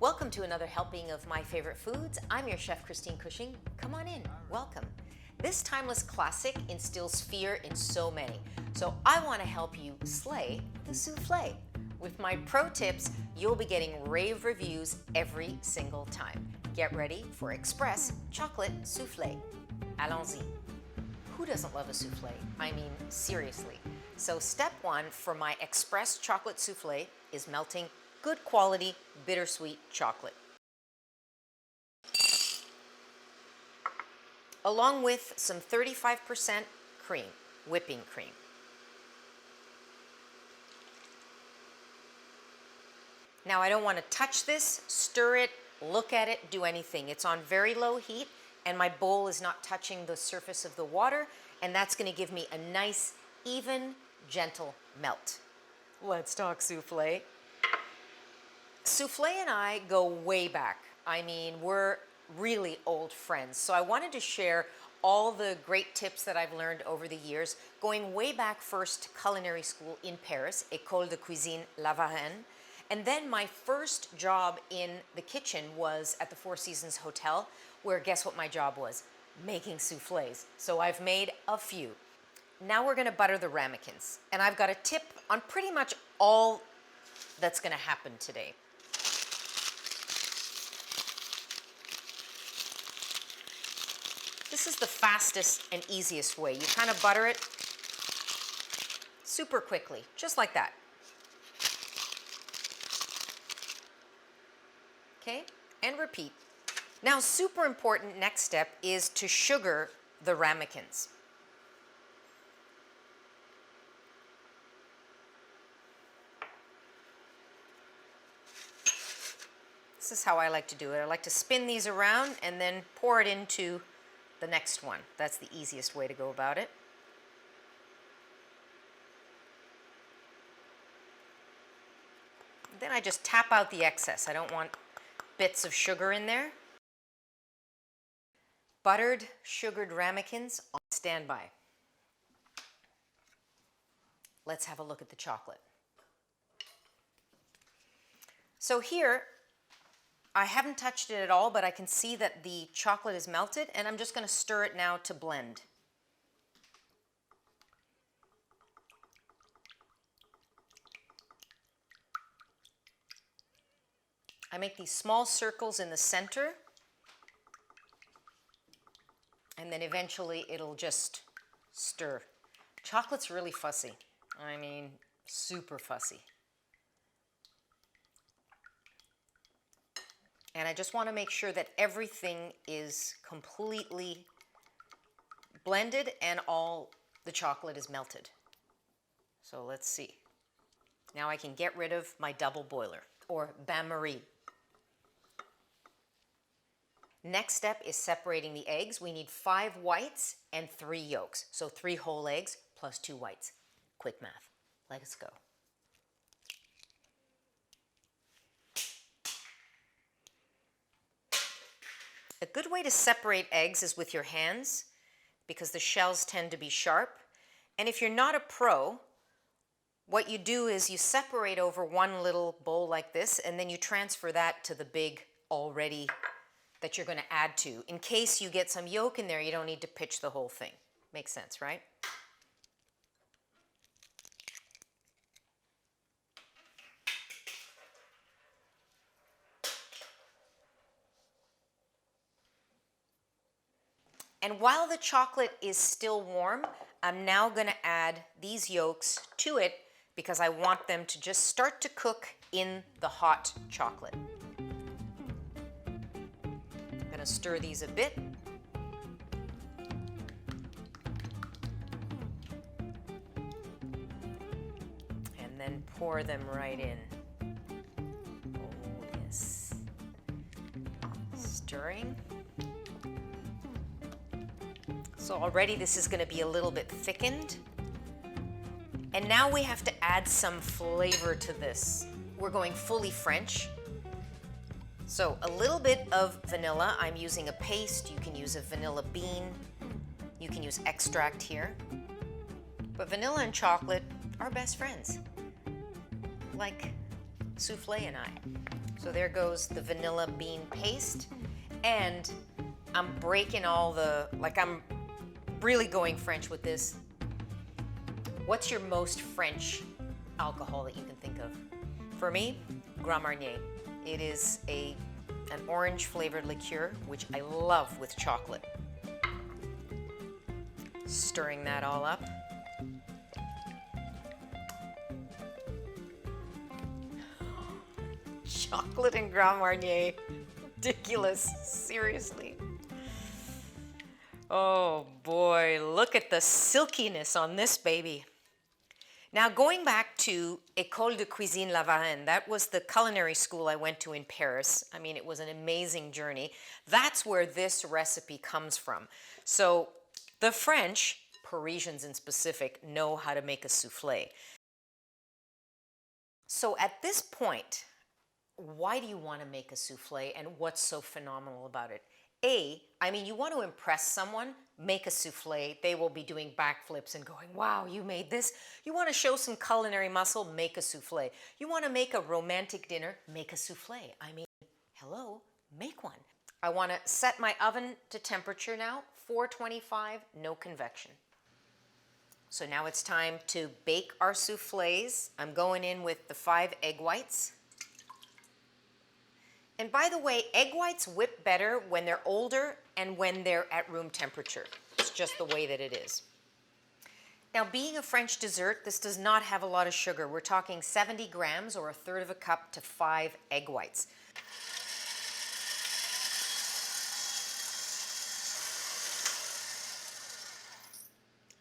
Welcome to another helping of my favorite foods. I'm your chef, Christine Cushing. Come on in, welcome. This timeless classic instills fear in so many, so I want to help you slay the souffle. With my pro tips, you'll be getting rave reviews every single time. Get ready for express chocolate souffle. Allons-y. Who doesn't love a souffle? I mean, seriously. So step one for my express chocolate souffle is melting good quality bittersweet chocolate, along with some 35% cream, whipping cream. Now I don't want to touch this, stir it, look at it, do anything. It's on very low heat and my bowl is not touching the surface of the water, and that's going to give me a nice, even, gentle melt. Let's talk souffle. Souffle and I go way back. I mean, we're really old friends. So I wanted to share all the great tips that I've learned over the years, going way back first to culinary school in Paris, École de Cuisine La Varenne. And then my first job in the kitchen was at the Four Seasons Hotel, where guess what my job was? Making souffles. So I've made a few. Now we're gonna butter the ramekins. And I've got a tip on pretty much all that's gonna happen today. This is the fastest and easiest way. You kind of butter it super quickly, just like that. Okay, and repeat. Now, super important next step is to sugar the ramekins. This is how I like to do it. I like to spin these around and then pour it into the next one. That's the easiest way to go about it. Then I just tap out the excess. I don't want bits of sugar in there. Buttered, sugared ramekins on standby. Let's have a look at the chocolate. So here, I haven't touched it at all, but I can see that the chocolate is melted, and I'm just going to stir it now to blend. I make these small circles in the center, and then eventually it'll just stir. Chocolate's really fussy. I mean, super fussy. And I just want to make sure that everything is completely blended and all the chocolate is melted. So let's see. Now I can get rid of my double boiler, or bain-marie. Next step is separating the eggs. We need 5 whites and 3 yolks. So 3 whole eggs plus 2 whites. Quick math. Let's go. A good way to separate eggs is with your hands, because the shells tend to be sharp. And if you're not a pro, what you do is you separate over one little bowl like this, and then you transfer that to the big already that you're going to add to. In case you get some yolk in there, you don't need to pitch the whole thing. Makes sense, right? And while the chocolate is still warm, I'm now going to add these yolks to it because I want them to just start to cook in the hot chocolate. I'm going to stir these a bit. And then pour them right in. Oh, yes. Stirring. So already this is going to be a little bit thickened. And now we have to add some flavor to this. We're going fully French. So a little bit of vanilla. I'm using a paste. You can use a vanilla bean. You can use extract here. But vanilla and chocolate are best friends. Like Souffle and I. So there goes the vanilla bean paste, and I'm breaking all the, like I'm really going French with this. What's your most French alcohol that you can think of? For me, Grand Marnier. It is an orange flavored liqueur, which I love with chocolate. Stirring that all up. Chocolate and Grand Marnier. Ridiculous, seriously. Oh boy, look at the silkiness on this baby. Now going back to École de Cuisine La Varenne, that was the culinary school I went to in Paris. I mean, it was an amazing journey. That's where this recipe comes from. So the French, Parisians in specific, know how to make a souffle. So at this point, why do you want to make a souffle and what's so phenomenal about it? I mean, you want to impress someone, make a souffle. They will be doing backflips and going, wow, you made this. You want to show some culinary muscle, make a souffle. You want to make a romantic dinner, make a souffle. I mean, hello, make one. I want to set my oven to temperature now, 425, no convection. So now it's time to bake our souffles. I'm going in with the 5 egg whites. And by the way, egg whites whip better when they're older and when they're at room temperature. It's just the way that it is. Now, being a French dessert, this does not have a lot of sugar. We're talking 70 grams or 1/3 of a cup to 5 egg whites.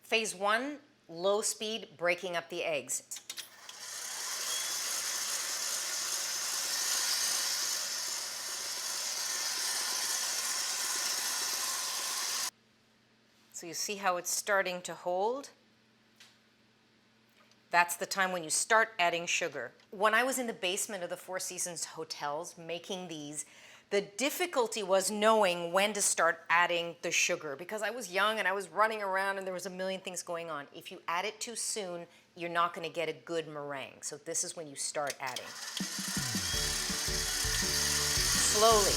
Phase 1, low speed, breaking up the eggs. So you see how it's starting to hold? That's the time when you start adding sugar. When I was in the basement of the Four Seasons hotels making these, the difficulty was knowing when to start adding the sugar because I was young and I was running around and there was a million things going on. If you add it too soon, you're not going to get a good meringue. So this is when you start adding. Slowly.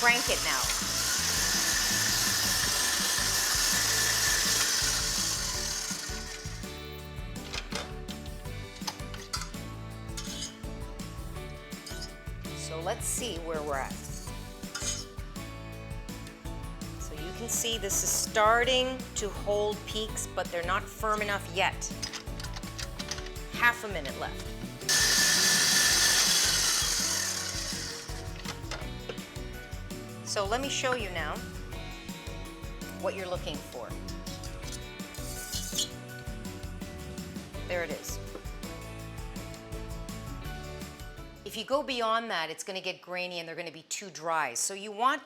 Crank it now. So let's see where we're at. So you can see this is starting to hold peaks, but they're not firm enough yet. Half a minute left. So let me show you now what you're looking for. There it is. If you go beyond that, it's going to get grainy and they're going to be too dry. So you want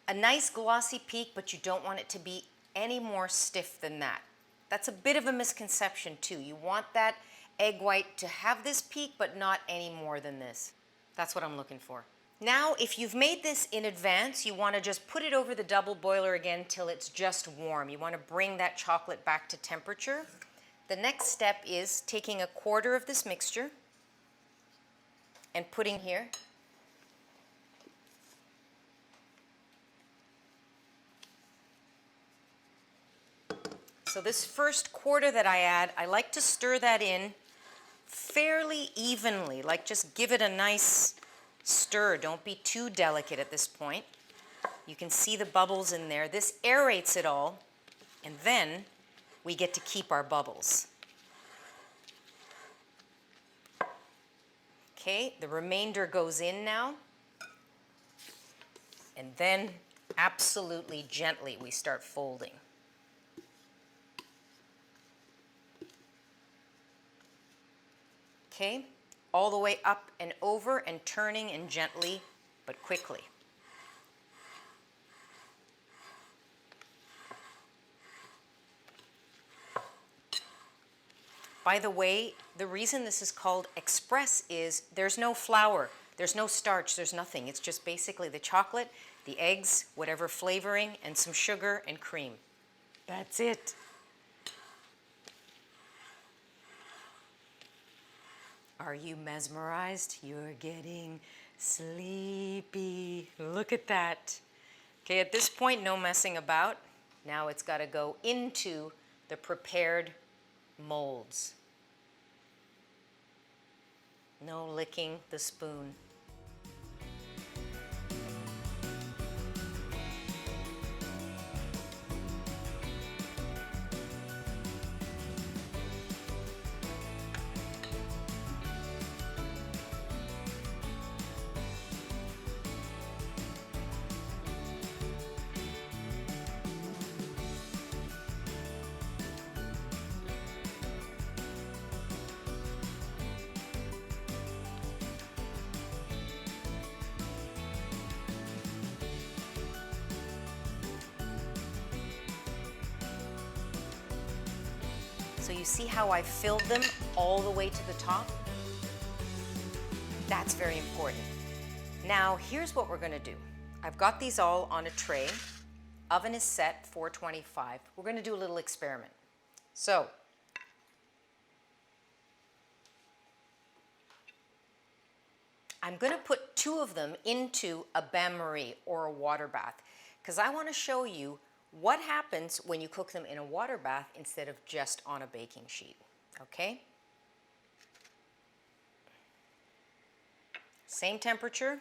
a nice glossy peak, but you don't want it to be any more stiff than that. That's a bit of a misconception too. You want that egg white to have this peak, but not any more than this. That's what I'm looking for. Now, if you've made this in advance, you want to just put it over the double boiler again till it's just warm. You want to bring that chocolate back to temperature. The next step is taking 1/4 of this mixture and putting here. So this first 1/4 that I add, I like to stir that in fairly evenly, like just give it a nice stir. Don't be too delicate at this point. You can see the bubbles in there. This aerates it all, and then we get to keep our bubbles. Okay, the remainder goes in now. And then absolutely gently we start folding. Okay, all the way up and over and turning and gently but quickly. By the way, the reason this is called express is there's no flour, there's no starch, there's nothing. It's just basically the chocolate, the eggs, whatever flavoring, and some sugar and cream. That's it. Are you mesmerized? You're getting sleepy. Look at that. Okay, at this point, no messing about. Now it's got to go into the prepared molds. No licking the spoon. So you see how I filled them all the way to the top? That's very important. Now, here's what we're gonna do. I've got these all on a tray. Oven is set, 425. We're gonna do a little experiment. So, I'm gonna put 2 of them into a bain-marie or a water bath, because I wanna show you what happens when you cook them in a water bath instead of just on a baking sheet, okay? Same temperature.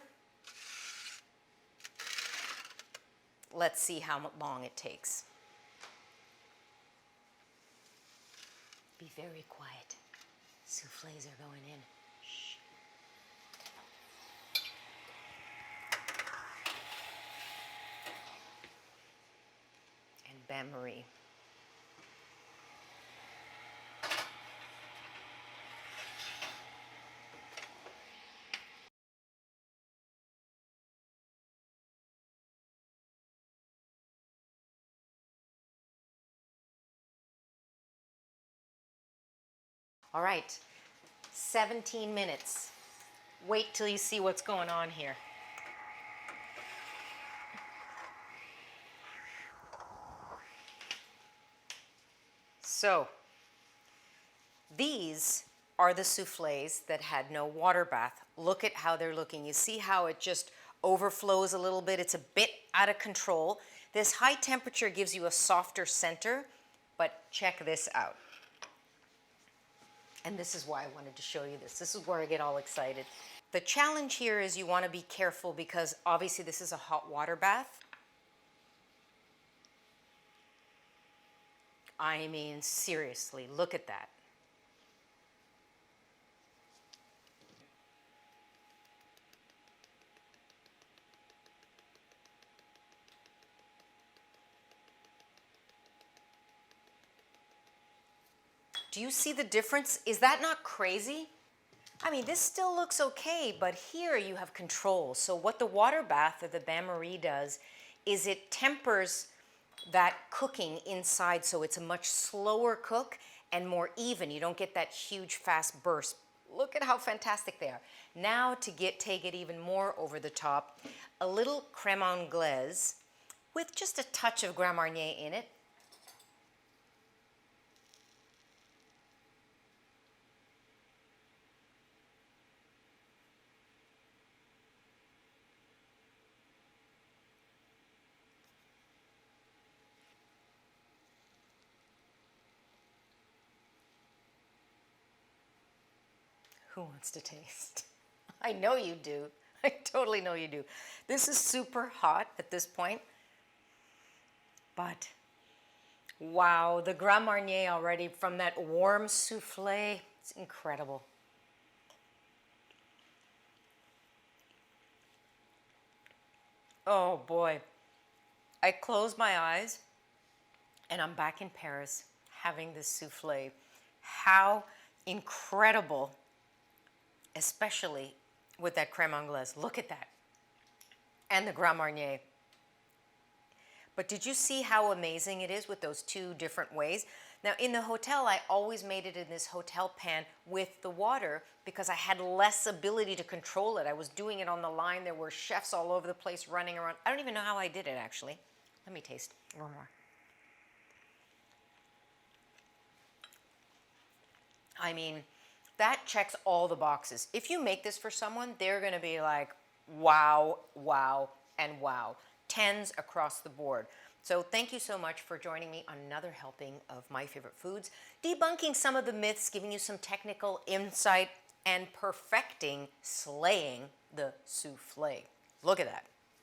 Let's see how long it takes. Be very quiet. Souffles are going in. Shh. And bain-marie. All right, 17 minutes. Wait till you see what's going on here. So, these are the souffles that had no water bath. Look at how they're looking. You see how it just overflows a little bit? It's a bit out of control. This high temperature gives you a softer center, but check this out. And this is why I wanted to show you this. This is where I get all excited. The challenge here is you want to be careful because obviously this is a hot water bath. I mean, seriously, look at that. Do you see the difference? Is that not crazy? I mean, this still looks okay, but here you have control. So what the water bath or the bain-marie does is it tempers that cooking inside so it's a much slower cook and more even. You don't get that huge fast burst. Look at how fantastic they are. Now to take it even more over the top, a little crème anglaise with just a touch of Grand Marnier in it. Who wants to taste? I know you do. I totally know you do. This is super hot at this point, but wow, the Grand Marnier already from that warm souffle, it's incredible. Oh boy, I close my eyes and I'm back in Paris having this souffle. How incredible, especially with that crème anglaise. Look at that. And the Grand Marnier. But did you see how amazing it is with those 2 different ways? Now in the hotel, I always made it in this hotel pan with the water because I had less ability to control it. I was doing it on the line. There were chefs all over the place running around. I don't even know how I did it actually. Let me taste one more. I mean, that checks all the boxes. If you make this for someone, they're gonna be like, wow, wow, and wow. 10s across the board. So thank you so much for joining me on another helping of my favorite foods, debunking some of the myths, giving you some technical insight, and perfecting, slaying the souffle. Look at that.